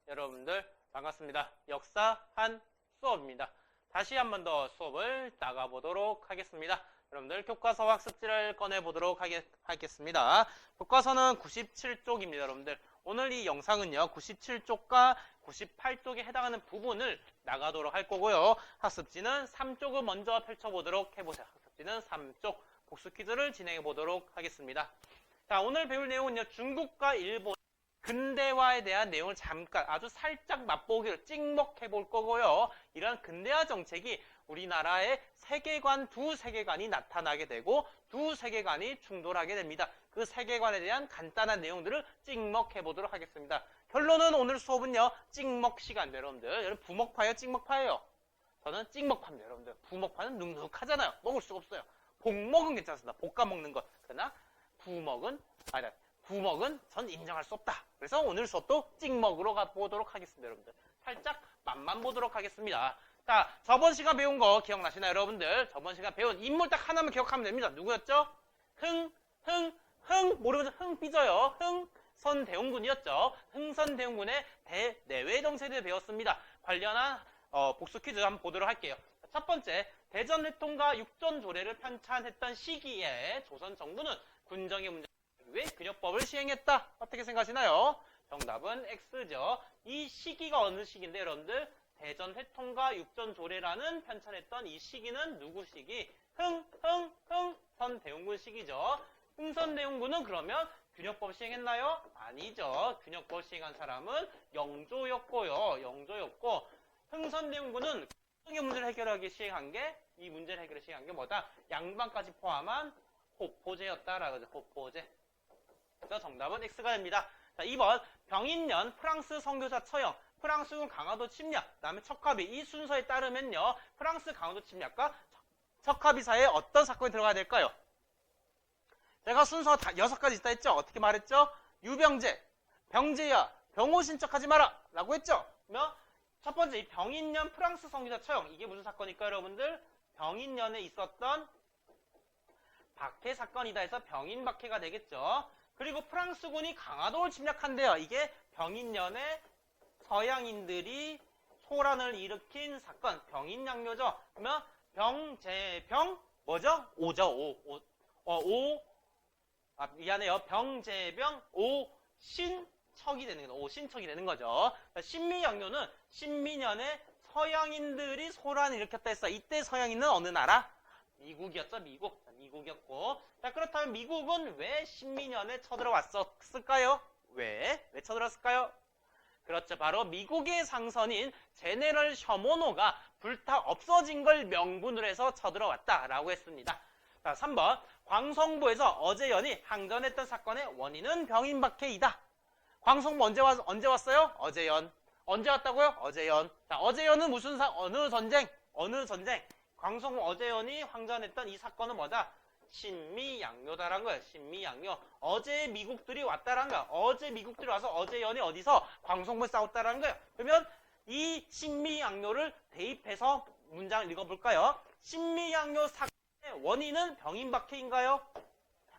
여러분들 반갑습니다. 역사 한 수업입니다. 다시 한 번 더 수업을 나가보도록 하겠습니다. 여러분들 교과서 학습지를 꺼내보도록 하겠습니다. 교과서는 97쪽입니다. 여러분들 오늘 이 영상은요 97쪽과 98쪽에 해당하는 부분을 나가도록 할 거고요. 학습지는 3쪽을 먼저 펼쳐보도록 해보자. 학습지는 3쪽 복수 퀴즈를 진행해 보도록 하겠습니다. 자, 오늘 배울 내용은요 중국과 일본 근대화에 대한 내용을 잠깐 아주 살짝 맛보기로 찍먹해 볼 거고요. 이러한 근대화 정책이 우리나라의 세계관, 두 세계관이 나타나게 되고 두 세계관이 충돌하게 됩니다. 그 세계관에 대한 간단한 내용들을 찍먹해 보도록 하겠습니다. 결론은 오늘 수업은요. 찍먹 시간 여러분들. 여러분 부먹파예요? 찍먹파예요? 저는 찍먹파입니다. 여러분들. 부먹파는 눅눅하잖아요. 먹을 수가 없어요. 복먹은 괜찮습니다. 볶아 먹는 것. 그러나 부먹은 전 인정할 수 없다. 그래서 오늘 수업도 찍먹으로 가보도록 하겠습니다. 여러분들. 살짝 맛만 보도록 하겠습니다. 자, 저번 시간 배운 거 기억나시나요, 여러분들? 저번 시간 배운 인물 딱 하나만 기억하면 됩니다. 누구였죠? 모르면 흥 삐져요. 흥선대원군이었죠. 흥선대원군의 대내외 정세를 배웠습니다. 관련한 복수 퀴즈 한번 보도록 할게요. 첫 번째, 대전회통과 육전조례를 편찬했던 시기에 조선 정부는 군정의 문제 왜 균역법을 시행했다? 어떻게 생각하시나요? 정답은 X죠. 이 시기가 어느 시기인데 여러분들 대전회통과 육전조례라는 편찬했던 이 시기는 누구 시기? 흥선대원군 시기죠. 흥선대원군은 그러면 균역법 시행했나요? 아니죠. 균역법 시행한 사람은 영조였고요. 영조였고 흥선대원군은 군정의 문제를 해결하기 시행한 게 이 문제를 해결하기 시행한 게 뭐다? 양반까지 포함한 호포제였다라고 하죠. 호포제. 그래서 정답은 X가 됩니다. 자, 2번 병인년 프랑스 선교사 처형, 프랑스군 강화도 침략, 그 다음에 척화비 이 순서에 따르면요. 프랑스 강화도 침략과 척화비 사이에 어떤 사건이 들어가야 될까요? 제가 순서 다 6가지 있다 했죠? 어떻게 말했죠? 유병재, 병재야, 병호 신청하지 마라 라고 했죠? 그러면 첫 번째 이 병인년 프랑스 선교사 처형 이게 무슨 사건일까요 여러분들? 병인년에 있었던 박해 사건이다 해서 병인박해가 되겠죠. 그리고 프랑스군이 강화도를 침략한대요. 이게 병인년에 서양인들이 소란을 일으킨 사건, 병인양요죠. 그러면 병제병 뭐죠? 오죠. 미안해요. 병제병 오신척이 되는 거죠. 오신척이 되는 거죠. 신미양요는 신미년에 서양인들이 소란을 일으켰다 했어. 이때 서양인은 어느 나라? 미국이었죠. 미국이었고. 자, 그렇다면 미국은 왜 신미년에 쳐들어왔을까요? 왜 쳐들어왔을까요? 그렇죠. 바로 미국의 상선인 제네럴 셔모노가 불타 없어진 걸 명분으로 해서 쳐들어왔다라고 했습니다. 자, 3번. 광성부에서 어제연이 항전했던 사건의 원인은 병인박해이다. 광성부 언제 왔어요? 어제연. 언제 왔다고요? 어제연. 자, 어제연은 어느 전쟁? 광성부 어제연이 항전했던 이 사건은 뭐다? 신미양요다라는 거예요. 신미양요. 어제 미국들이 왔다라는 거야. 어제 미국들이 와서 어제연이 어디서? 광성부에 싸웠다라는 거예요. 그러면 이 신미양요를 대입해서 문장을 읽어볼까요? 신미양요 사건의 원인은 병인박해인가요?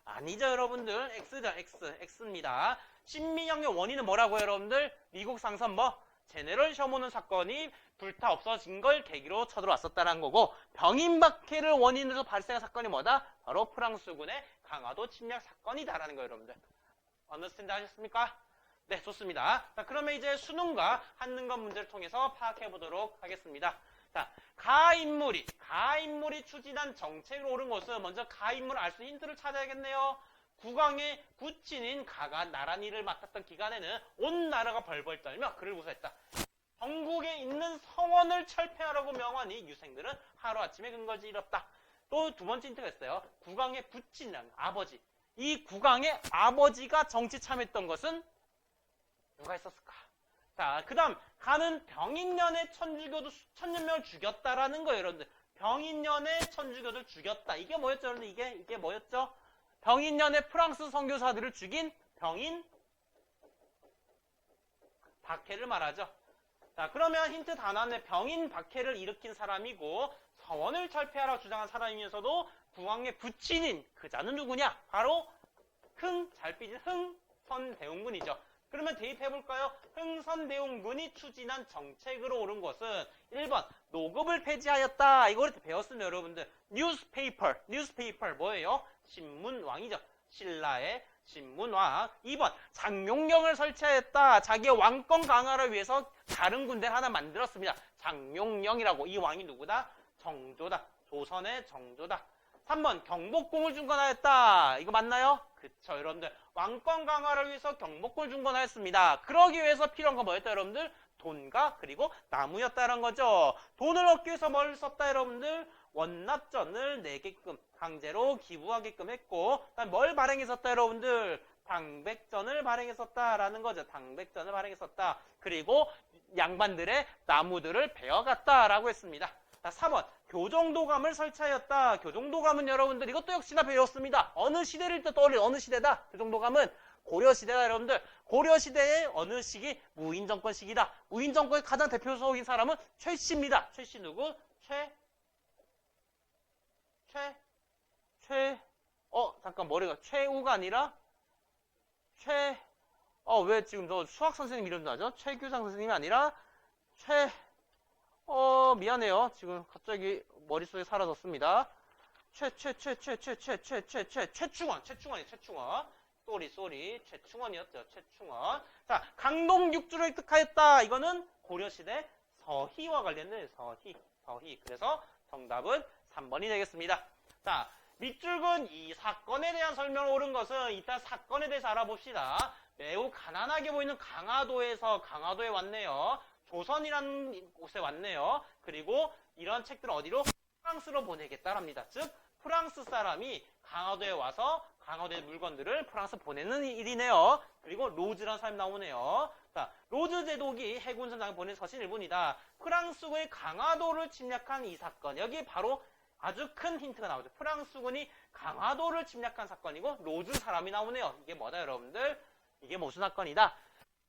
아니죠, 여러분들. X죠, X입니다. 신미양요 원인은 뭐라고요, 여러분들? 미국 상선 뭐? 제네럴 셔모노 사건이 불타 없어진 걸 계기로 쳐들어왔었다는 거고 병인박해를 원인으로 발생한 사건이 뭐다? 바로 프랑스군의 강화도 침략 사건이다라는 거예요, 여러분들. 언더스탠드 하셨습니까? 네, 좋습니다. 자, 그러면 이제 수능과 한능검 문제를 통해서 파악해 보도록 하겠습니다. 자, 가인물이 추진한 정책을 옳은 것은 먼저 가인물을 알 수 있는 힌트를 찾아야겠네요. 국왕의 부친인 가가 나란히를 맡았던 기간에는 온 나라가 벌벌 떨며 그를 무서워했다. 전국에 있는 성원을 철폐하라고 명하니 유생들은 하루아침에 근거지 잃었다. 또 두 번째 힌트가 있어요. 국왕의 부친이란 아버지. 이 국왕의 아버지가 정치 참여했던 것은 누가 있었을까? 자, 그 다음 가는 병인년에 천주교도 수천여 명을 죽였다라는 거예요, 여러분들. 병인년에 천주교를 죽였다. 이게 뭐였죠, 여러분들? 이게 뭐였죠? 병인년에 프랑스 선교사들을 죽인 병인 박해를 말하죠. 자, 그러면 힌트 다 나왔네. 병인 박해를 일으킨 사람이고 서원을 철폐하라 주장한 사람이면서도 국왕의 부친인 그 자는 누구냐? 바로 잘 삐진 흥선대원군이죠. 그러면 대입해볼까요? 흥선대원군이 추진한 정책으로 옳은 것은 1번 노급을 폐지하였다. 이걸 배웠으면 여러분들 뉴스페이퍼 뭐예요? 신문왕이죠. 신라의 신문왕. 2번 장용령을 설치하였다. 자기의 왕권 강화를 위해서 다른 군대를 하나 만들었습니다. 장용령이라고. 이 왕이 누구다? 정조다. 조선의 정조다. 3번 경복궁을 중건하였다. 이거 맞나요? 그쵸 여러분들. 왕권 강화를 위해서 경복궁을 중건하였습니다. 그러기 위해서 필요한 건 뭐였다 여러분들? 돈과 그리고 나무였다는 거죠. 돈을 얻기 위해서 뭘 썼다 여러분들? 원납전을 내게끔 강제로 기부하게끔 했고, 그다음 뭘 발행했었다 여러분들? 당백전을 발행했었다라는 거죠. 당백전을 발행했었다. 그리고 양반들의 나무들을 베어갔다라고 했습니다. 자, 4번 교정도감을 설치하였다. 교정도감은 여러분들 이것도 역시나 배웠습니다. 어느 시대를 또 떠올릴 어느 시대다? 교정도감은 고려시대다 여러분들. 고려시대의 어느 시기? 무인정권 시기다. 무인정권의 가장 대표적인 사람은 최씨입니다. 최씨 누구? 잠깐 머리가 최우가 아니라 왜 지금 저 수학 선생님 이름 나죠? 최규상 선생님이 아니라 미안해요. 지금 갑자기 머릿속에 사라졌습니다. 최충원. 최충원이었죠. 최충원. 자, 강동 6주를 획득하였다. 이거는 고려시대 서희와 관련된 서희. 그래서 정답은 3번이 되겠습니다. 자, 밑줄근 이 사건에 대한 설명을 옳은 것은 일단 사건에 대해서 알아봅시다. 매우 가난하게 보이는 강화도에 왔네요. 조선이라는 곳에 왔네요. 그리고 이런 책들은 어디로? 프랑스로 보내겠다랍니다. 즉 프랑스 사람이 강화도에 와서 강화도의 물건들을 프랑스 보내는 일이네요. 그리고 로즈라는 사람이 나오네요. 자, 로즈 제독이 해군 선장을 보낸 서신 일본이다. 프랑스군이 강화도를 침략한 이 사건. 여기 바로 아주 큰 힌트가 나오죠. 프랑스군이 강화도를 침략한 사건이고 로즈 사람이 나오네요. 이게 뭐다 여러분들? 이게 무슨 사건이다?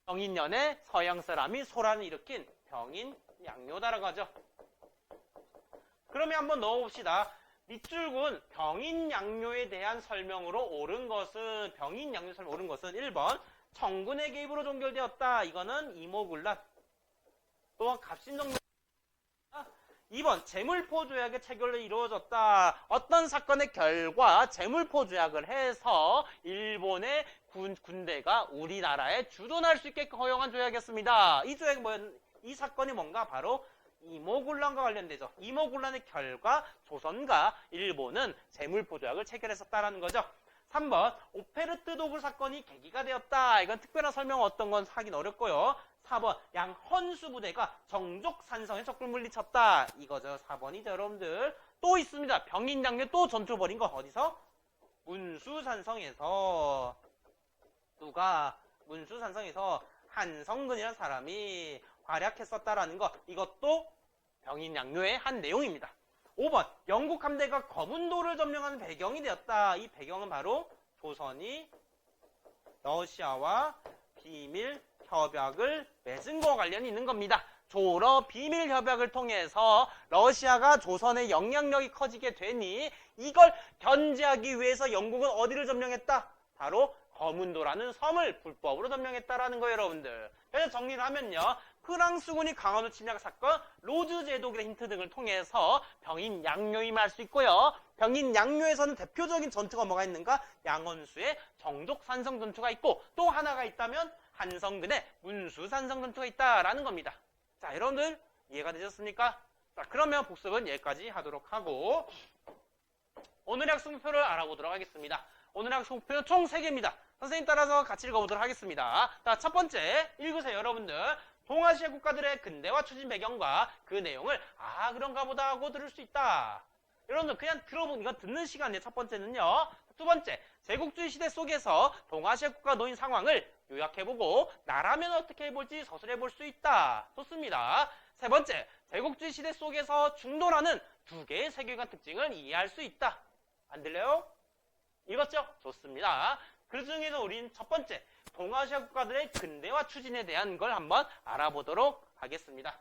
병인년에 서양 사람이 소란을 일으킨 병인양요다라고 하죠. 그러면 한번 넣어봅시다. 밑줄군 병인양요에 대한 설명으로 옳은 것은 1번 청군의 개입으로 종결되었다. 이거는 이모군란. 또한 갑신정변. 2번 재물포 조약의 체결로 이루어졌다. 어떤 사건의 결과 재물포 조약을 해서 일본의 군대가 우리나라에 주둔할 수 있게끔 허용한 조약이었습니다. 이 조약이 이 사건이 뭔가 바로 이모군란과 관련되죠. 이모군란의 결과 조선과 일본은 재물포 조약을 체결했었다는 거죠. 3번 오페르트 도굴 사건이 계기가 되었다. 이건 특별한 설명 어떤 건 하긴 어렵고요. 4번 양헌수 부대가 정족산성에 적을 물리쳤다. 이거죠. 4번이죠 여러분들. 또 있습니다. 병인양요 또 전투 벌인 거 어디서? 문수산성에서. 누가? 문수산성에서 한성근이라는 사람이 활약했었다라는 거. 이것도 병인양요의 한 내용입니다. 5번 영국 함대가 거문도를 점령하는 배경이 되었다. 이 배경은 바로 조선이 러시아와 비밀 협약을 맺은 거와 관련이 있는 겁니다. 조러 비밀 협약을 통해서 러시아가 조선의 영향력이 커지게 되니 이걸 견제하기 위해서 영국은 어디를 점령했다? 바로 거문도라는 섬을 불법으로 점령했다라는 거예요, 여러분들. 그래서 정리를 하면요. 프랑스군이 강화도 침략 사건, 로즈 제독의 힌트 등을 통해서 병인양요임을 알 수 있고요. 병인양요에서는 대표적인 전투가 뭐가 있는가? 양헌수의 정족산성 전투가 있고 또 하나가 있다면 한성근의 문수산성 전투가 있다라는 겁니다. 자, 여러분들 이해가 되셨습니까? 자, 그러면 복습은 여기까지 하도록 하고 오늘의 학습 목표를 알아보도록 하겠습니다. 오늘의 학습 목표는 총 3개입니다. 선생님 따라서 같이 읽어보도록 하겠습니다. 자, 첫 번째 읽으세요, 여러분들. 동아시아 국가들의 근대화 추진 배경과 그 내용을 그런가 보다 하고 들을 수 있다. 여러분들 그냥 들어보는 이건 듣는 시간이에요. 첫 번째는요. 두 번째, 제국주의 시대 속에서 동아시아 국가 놓인 상황을 요약해보고 나라면 어떻게 해볼지 서술해볼 수 있다. 좋습니다. 세 번째, 제국주의 시대 속에서 중도라는 2개의 세계관 특징을 이해할 수 있다. 안 들려요? 읽었죠? 좋습니다. 그 중에서 우린 첫 번째, 동아시아 국가들의 근대화 추진에 대한 걸 한번 알아보도록 하겠습니다.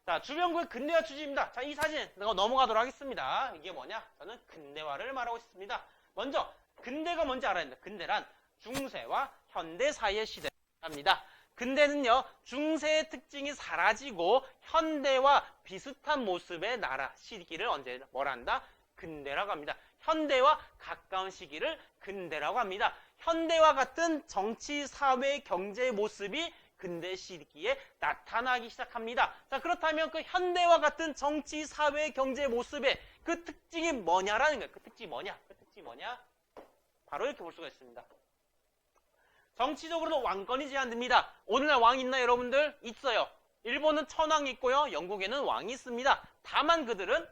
자, 주변국의 근대화 추진입니다. 자, 이 사진 넘어가도록 하겠습니다. 이게 뭐냐? 저는 근대화를 말하고 싶습니다. 먼저 근대가 뭔지 알아야 된다. 근대란 중세와 현대 사이의 시대를 합니다. 근대는요, 중세의 특징이 사라지고 현대와 비슷한 모습의 나라 시기를 언제 뭐라 한다? 근대라고 합니다. 현대와 가까운 시기를 근대라고 합니다. 현대와 같은 정치, 사회, 경제의 모습이 근대 시기에 나타나기 시작합니다. 자, 그렇다면 그 현대와 같은 정치, 사회, 경제 모습의 그 특징이 뭐냐라는 거예요. 그 특징이 뭐냐? 그 특징이 뭐냐? 바로 이렇게 볼 수가 있습니다. 정치적으로도 왕권이 제한됩니다. 오늘날 왕 있나요, 여러분들? 있어요. 일본은 천왕이 있고요. 영국에는 왕이 있습니다. 다만 그들은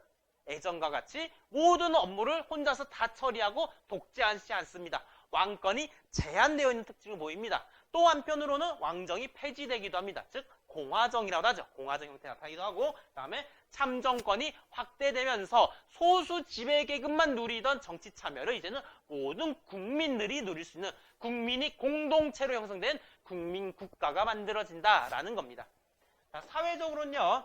예전과 같이 모든 업무를 혼자서 다 처리하고 독재하지 않습니다. 왕권이 제한되어 있는 특징을 보입니다. 또 한편으로는 왕정이 폐지되기도 합니다. 즉 공화정이라고 하죠. 공화정 형태가 나타나기도 하고, 그다음에 참정권이 확대되면서 소수 지배계급만 누리던 정치 참여를 이제는 모든 국민들이 누릴 수 있는 국민이 공동체로 형성된 국민국가가 만들어진다라는 겁니다. 자, 사회적으로는요,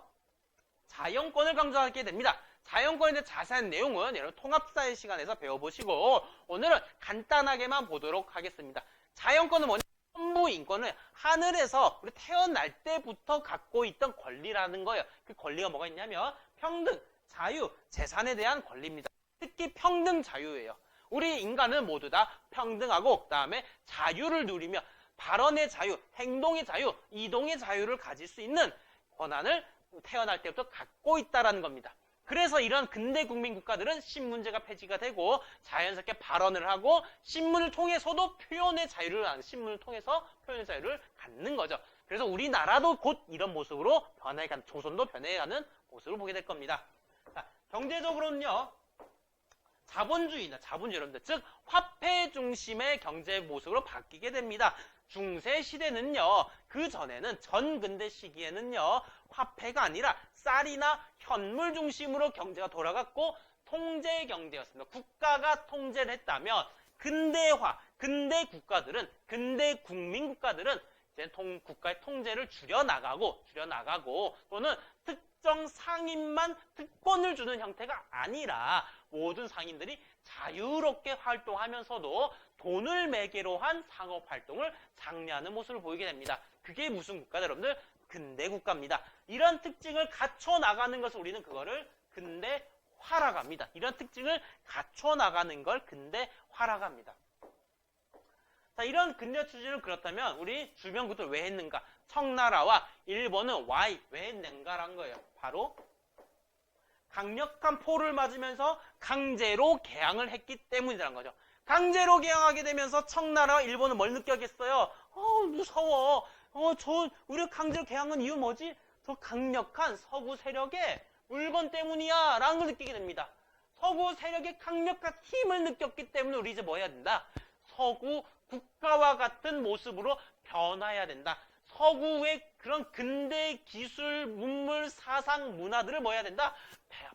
자연권을 강조하게 됩니다. 자연권에 대한 자세한 내용은 여러분 통합사회 시간에서 배워보시고, 오늘은 간단하게만 보도록 하겠습니다. 자연권은 뭐냐? 천부인권을 하늘에서 우리 태어날 때부터 갖고 있던 권리라는 거예요. 그 권리가 뭐가 있냐면 평등, 자유, 재산에 대한 권리입니다. 특히 평등 자유예요. 우리 인간은 모두 다 평등하고 그다음에 자유를 누리며 발언의 자유, 행동의 자유, 이동의 자유를 가질 수 있는 권한을 태어날 때부터 갖고 있다는 겁니다. 그래서 이런 근대 국민 국가들은 신문제가 폐지가 되고 자연스럽게 발언을 하고 신문을 통해서도 표현의 자유를 신문을 통해서 표현의 자유를 갖는 거죠. 그래서 우리나라도 곧 이런 모습으로 변해가는, 조선도 변해가는 모습을 보게 될 겁니다. 자, 경제적으로는요, 자본주의나 자본주의 여러분들, 즉 화폐 중심의 경제 모습으로 바뀌게 됩니다. 중세 시대는요, 그 전에는 전근대 시기에는요, 화폐가 아니라 쌀이나 현물 중심으로 경제가 돌아갔고 통제 경제였습니다. 국가가 통제를 했다면 근대화, 근대 국가들은, 근대 국민 국가들은 이제 국가의 통제를 줄여나가고 또는 특정 상인만 특권을 주는 형태가 아니라 모든 상인들이 자유롭게 활동하면서도 돈을 매개로 한 상업 활동을 장려하는 모습을 보이게 됩니다. 그게 무슨 국가다, 여러분들? 근대 국가입니다. 이런 특징을 갖춰 나가는 것을 우리는 그거를 근대화라고 합니다. 이런 특징을 갖춰 나가는 걸 근대화라고 합니다. 자, 이런 근대 추진을 그렇다면 우리 주변국들 왜 했는가? 청나라와 일본은 왜 했는가라는 거예요. 바로 강력한 포를 맞으면서 강제로 개항을 했기 때문이라는 거죠. 강제로 개항하게 되면서 청나라와 일본은 뭘 느꼈겠어요? 무서워. 우리가 강제로 개항한 이유 뭐지? 더 강력한 서구 세력의 물건 때문이야 라는 걸 느끼게 됩니다. 서구 세력의 강력한 힘을 느꼈기 때문에 우리 이제 뭐 해야 된다? 서구 국가와 같은 모습으로 변화해야 된다. 서구의 그런 근대 기술, 문물, 사상, 문화들을 뭐 해야 된다?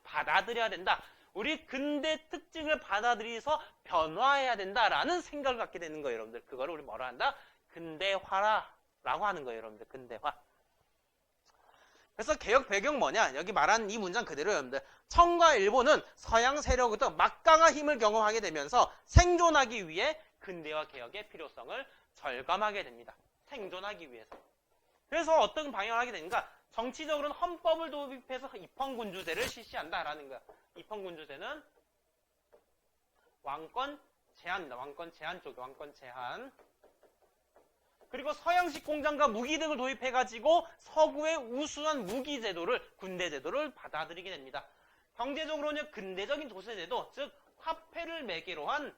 받아들여야 된다. 우리 근대 특징을 받아들여서 변화해야 된다라는 생각을 갖게 되는 거예요, 여러분들. 그거를 우리 뭐라 한다? 근대화라고 하는 거예요, 여러분들. 근대화. 그래서 개혁 배경 뭐냐? 여기 말한 이 문장 그대로 여러분들. 청과 일본은 서양 세력부터 막강한 힘을 경험하게 되면서 생존하기 위해 근대화 개혁의 필요성을 절감하게 됩니다. 생존하기 위해서. 그래서 어떤 방향을 하게 되는가? 정치적으로는 헌법을 도입해서 입헌군주제를 실시한다라는 거야. 입헌군주제는 왕권 제한입니다. 왕권 제한 쪽에 왕권 제한. 그리고 서양식 공장과 무기 등을 도입해가지고 서구의 우수한 무기 제도를, 군대 제도를 받아들이게 됩니다. 경제적으로는 근대적인 조세제도, 즉 화폐를 매개로 한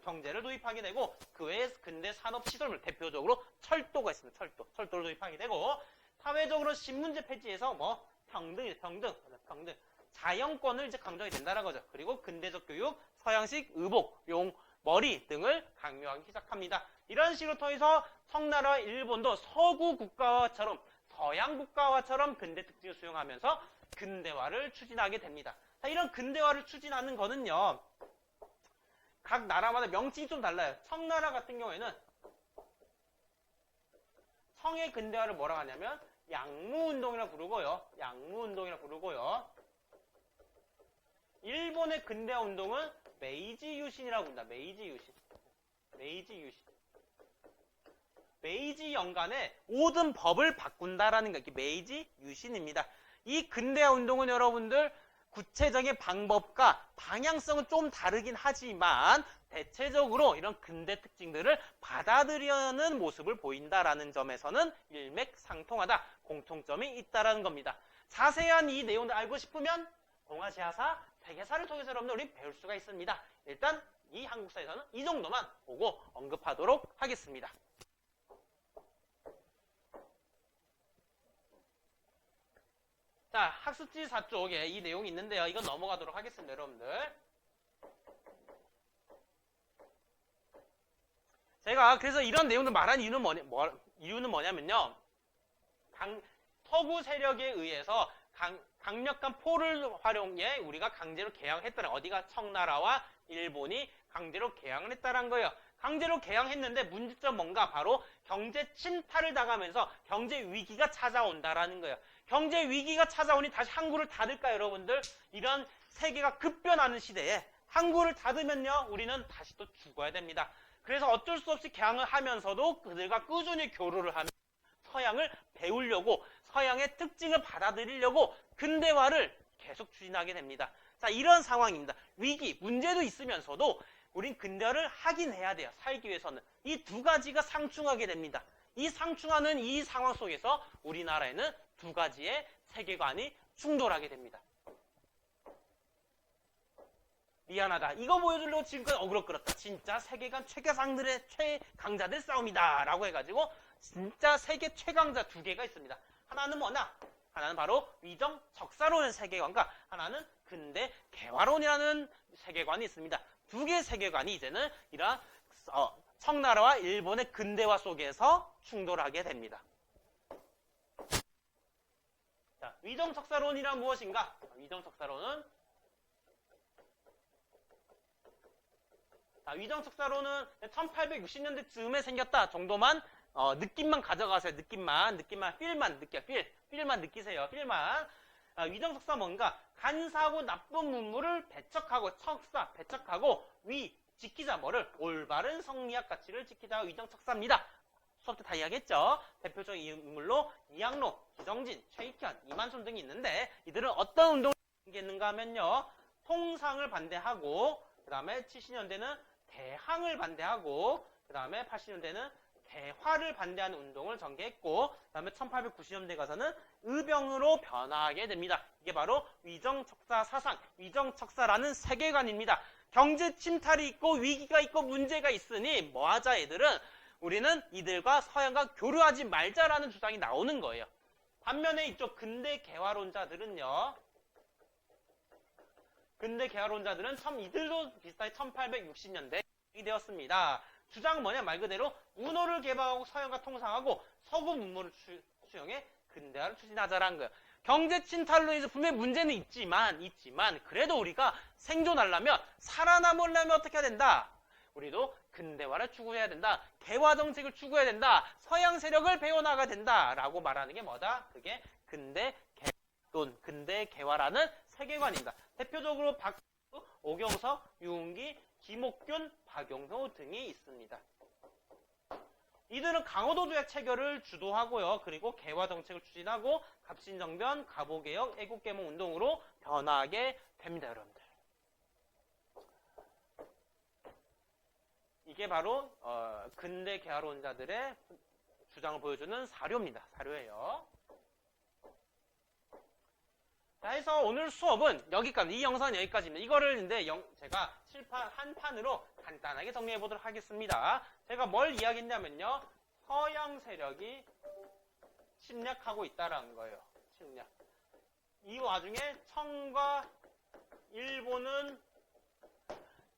경제를 도입하게 되고 그 외에 근대 산업 시설물, 대표적으로 철도가 있습니다. 철도를 도입하게 되고 사회적으로 신문제 폐지해서 평등. 자연권을 이제 강조하게 된다는 거죠. 그리고 근대적 교육, 서양식 의복, 머리 등을 강요하기 시작합니다. 이런 식으로 통해서 청나라와 일본도 서구 국가와처럼, 서양 국가와처럼 근대 특징을 수용하면서 근대화를 추진하게 됩니다. 자, 이런 근대화를 추진하는 거는요, 각 나라마다 명칭이 좀 달라요. 청나라 같은 경우에는 청의 근대화를 뭐라고 하냐면 양무운동이라고 부르고요. 일본의 근대화 운동은 메이지 유신이라고 부른다. 메이지 유신. 메이지 연간에 모든 법을 바꾼다라는 게 이게 메이지 유신입니다. 이 근대화 운동은 여러분들 구체적인 방법과 방향성은 좀 다르긴 하지만 대체적으로 이런 근대 특징들을 받아들이려는 모습을 보인다라는 점에서는 일맥상통하다, 공통점이 있다라는 겁니다. 자세한 이 내용을 알고 싶으면 동아시아사, 세계사를 통해서 여러분들 우리 배울 수가 있습니다. 일단 이 한국사에서는 이 정도만 보고 언급하도록 하겠습니다. 자, 학습지 4쪽에 이 내용이 있는데요. 이건 넘어가도록 하겠습니다, 여러분들. 제가 그래서 이런 내용을 말한 이유는 뭐냐면요. 서구 세력에 의해서 강력한 포를 활용해 우리가 강제로 개항했다는, 어디가 청나라와 일본이 강제로 개항을 했다는 거예요. 강제로 개항했는데 문제점 뭔가? 바로 경제 침탈을 당하면서 경제 위기가 찾아온다라는 거예요. 경제 위기가 찾아오니 다시 항구를 닫을까요, 여러분들? 이런 세계가 급변하는 시대에 항구를 닫으면요, 우리는 다시 또 죽어야 됩니다. 그래서 어쩔 수 없이 개항을 하면서도 그들과 꾸준히 교류를 하며 서양을 배우려고, 서양의 특징을 받아들이려고 근대화를 계속 추진하게 됩니다. 자, 이런 상황입니다. 위기, 문제도 있으면서도 우린 근대화를 하긴 해야 돼요. 살기 위해서는. 이 두 가지가 상충하게 됩니다. 이 상충하는 이 상황 속에서 우리나라에는 두 가지의 세계관이 충돌하게 됩니다. 미안하다. 이거 보여주려고 지금까지 어그로 끌었다. 진짜 세계관 최강자들의 최강자들 싸움이다. 라고 해가지고 진짜 세계 최강자 두 개가 있습니다. 하나는 뭐냐? 하나는 바로 위정 적사론의 세계관과 하나는 근대 개화론이라는 세계관이 있습니다. 두 개의 세계관이 이제는 이러한 청나라와 일본의 근대화 속에서 충돌하게 됩니다. 자, 위정 적사론이란 무엇인가? 위정 적사론은 위정 적사론은 1860년대쯤에 생겼다 정도만 느낌만 가져가세요. 느낌만 필만 느끼세요. 필만. 위정 적사 뭔가? 간사하고 나쁜 문물을 배척하고 위 지키자, 뭐를? 올바른 성리학 가치를 지키자가 위정 적사입니다. 수업 때 다 이야기했죠. 대표적인 인물로 이항로, 기정진, 최익현, 이만손 등이 있는데 이들은 어떤 운동을 했는가 하면요, 통상을 반대하고, 그 다음에 70년대는 대항을 반대하고, 그 다음에 80년대는 대화를 반대하는 운동을 전개했고, 그 다음에 1890년대 가서는 의병으로 변화하게 됩니다. 이게 바로 위정척사 사상, 위정척사라는 세계관입니다. 경제 침탈이 있고 위기가 있고 문제가 있으니 뭐하자 얘들은, 우리는 이들과 서양과 교류하지 말자라는 주장이 나오는 거예요. 반면에 이쪽 근대 개화론자들은요, 이들도 비슷하게 1860년대에 되었습니다. 주장은 뭐냐? 말 그대로 문호를 개방하고 서양과 통상하고 서구 문물을 수용해 근대화를 추진하자라는 거예요. 경제 침탈로 인해서 분명히 문제는 있지만 그래도 우리가 생존하려면, 살아남으려면 어떻게 해야 된다? 우리도 근대화를 추구해야 된다. 개화 정책을 추구해야 된다. 서양 세력을 배워나가야 된다라고 말하는 게 뭐다? 그게 근대 개화론, 근대 개화라는 세계관입니다. 대표적으로 박수, 오경석, 유은기, 김옥균, 박용효 등이 있습니다. 이들은 강호도 조약 체결을 주도하고요. 그리고 개화 정책을 추진하고 갑신정변, 가보개혁, 애국개몽 운동으로 변화하게 됩니다, 여러분들. 이게 바로 근대 개화론자들의 주장을 보여주는 사료입니다. 사료예요. 자, 해서 오늘 수업은 여기까지, 이 영상은 여기까지입니다. 이거를 근데 제가 한 판으로 간단하게 정리해 보도록 하겠습니다. 제가 뭘 이야기했냐면요, 서양 세력이 침략하고 있다라는 거예요. 침략. 이 와중에 청과 일본은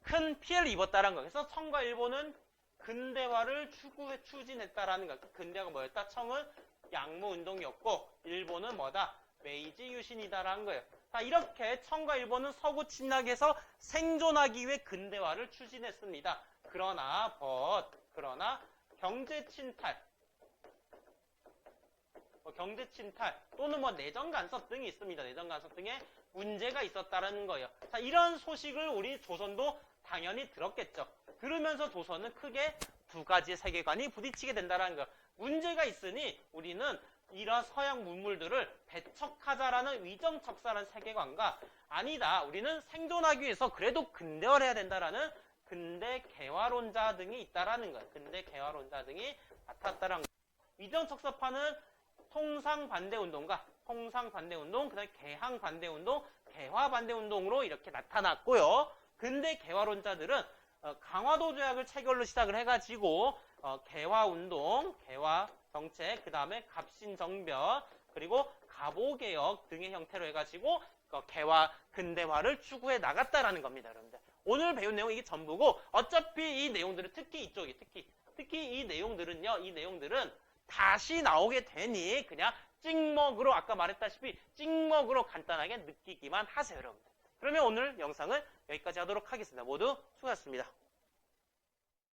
큰 피해를 입었다라는 거예요. 그래서 청과 일본은 근대화를 추진했다라는 거예요. 근대화가 뭐였다? 청은 양모운동이었고 일본은 뭐다? 메이지 유신이다라는 거예요. 자, 이렇게 청과 일본은 서구 침략에서 생존하기 위해 근대화를 추진했습니다. 그러나 경제 침탈 또는 내정 간섭 등이 있습니다. 내정 간섭 등의 문제가 있었다는 거예요. 자, 이런 소식을 우리 조선도 당연히 들었겠죠. 들으면서 조선은 크게 두 가지의 세계관이 부딪히게 된다는 거예요. 문제가 있으니 우리는 이러한 서양 문물들을 배척하자라는 위정척사라는 세계관과 아니다. 우리는 생존하기 위해서 그래도 근대화해야 된다라는 근대 개화론자 등이 있다라는 거예요. 근대 개화론자 등이 나타났다라는 거예요. 위정척사파는 통상반대운동과 통상반대운동, 그 다음에 개항반대운동, 개화반대운동으로 이렇게 나타났고요. 근대 개화론자들은 강화도 조약을 체결로 시작을 해가지고 개화운동, 개화정책, 그 다음에 갑신정변, 그리고 갑오개혁 등의 형태로 해가지고 개화, 근대화를 추구해 나갔다라는 겁니다. 여러분들. 오늘 배운 내용이 이게 전부고 어차피 이 내용들은 특히 이쪽이 특히 이 내용들은요. 이 내용들은 다시 나오게 되니 그냥 찍먹으로 아까 말했다시피 찍먹으로 간단하게 느끼기만 하세요. 여러분들. 그러면 오늘 영상을 여기까지 하도록 하겠습니다. 모두 수고하셨습니다.